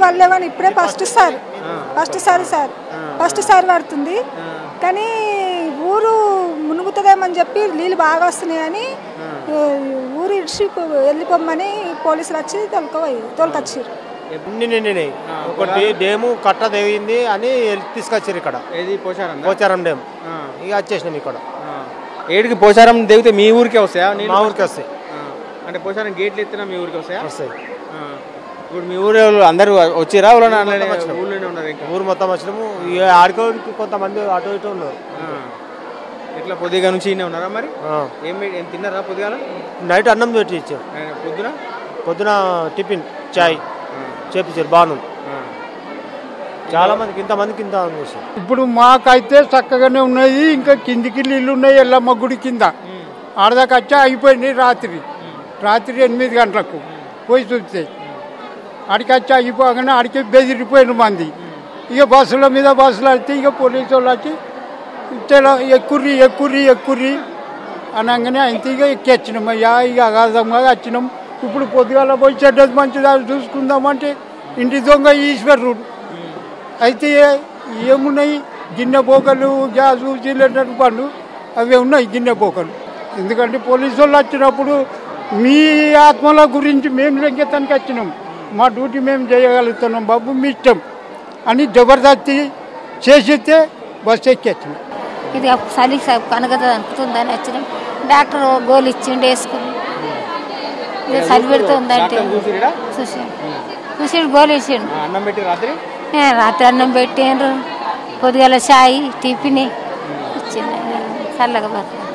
పడలేవని ఇప్పుడే ఫస్ట్ సారి పడుతుంది. కానీ ఊరు మునుగుతుందేమని చెప్పి నీళ్ళు బాగా వస్తున్నాయని ఊరు ఇడిచి వెళ్ళిపోమని పోలీసులు వచ్చి తోలుకొచ్చారు. ఒకటి డ్యాము కట్ట తెగింది అని తీసుకొచ్చారు ఇక్కడ. పోచారం డ్యామ్ ఇక వచ్చేసినాం ఇక్కడ. ఏడికి పోచారం దిగితే మీ ఊరికే వస్తాయా? మా ఊరికి వస్తాయి. అంటే పోచారం గేట్లు ఎత్తినా మీ ఊరికి వస్తాయి. ఇప్పుడు మీ ఊరు అందరూ వచ్చిరా? ఊరు మొత్తం వచ్చినాము. ఆడుకోవడానికి కొంతమంది అటు ఇటు ఉన్నారు. ఎట్లా పొద్దుగా నుంచి ఉన్నారా? మరి ఏం తిన్నారా? పొద్దుగా నైట్ అన్నం పెట్టి ఇచ్చారు. పొద్దున టిఫిన్ చాయ్ చేపించారు. బాను చాలా మందికి ఇంతమందికి ఇంత చేశారు. ఇప్పుడు మాకైతే చక్కగానే ఉన్నాయి. ఇంకా కిందికి నీళ్ళు ఉన్నాయి. ఎల్లమ్మ గుడి కింద ఆడదాకా వచ్చా అయిపోయింది. రాత్రి 8 గంటలకు పోయి చూస్తే ఆడికి వచ్చి అయిపోగానే ఆడికి బెదిరిపోయిన మంది. ఇక బస్సుల మీద బస్సులు వస్తే ఇక పోలీసు వాళ్ళు వచ్చి ఎక్కుర్రి అనగానే అయితే ఇక ఎక్కిచ్చినాం. అయ్యా ఇక అగాధంగా వచ్చినాం. ఇప్పుడు పొద్దుగాల పోయి చెడ్డది మంచిది చూసుకుందామంటే ఇంటి దొంగ ఈశ్వరుడు అయితే ఏమున్నాయి గిన్నె పోకలు, గ్యాసు, సిలిండర్ బండ్లు అవి ఉన్నాయి గిన్నె పోకలు. ఎందుకంటే పోలీసు వాళ్ళు వచ్చినప్పుడు మీ ఆత్మల గురించి మేము లెంకెత్తానికి వచ్చినాం. మా డ్యూటీ మేము చేయగలుగుతున్నాం బాబు, మీ ఇష్టం అని జబర్దస్తి చేసితే బస్సు ఎక్కి వచ్చినాం. ఇది చలి కనగద అనుకుతుందని వచ్చినాం. డాక్టర్ గోలు ఇచ్చిండు వేసుకుని. చలి పెడుతుందంటే చూసి గోలు ఇచ్చిండు. రాత్రి అన్నం పెట్టిండ్రు. పొద్దుగాల చాయ్ టిఫిన్ ఇచ్చిండు. చల్లగా బతుకు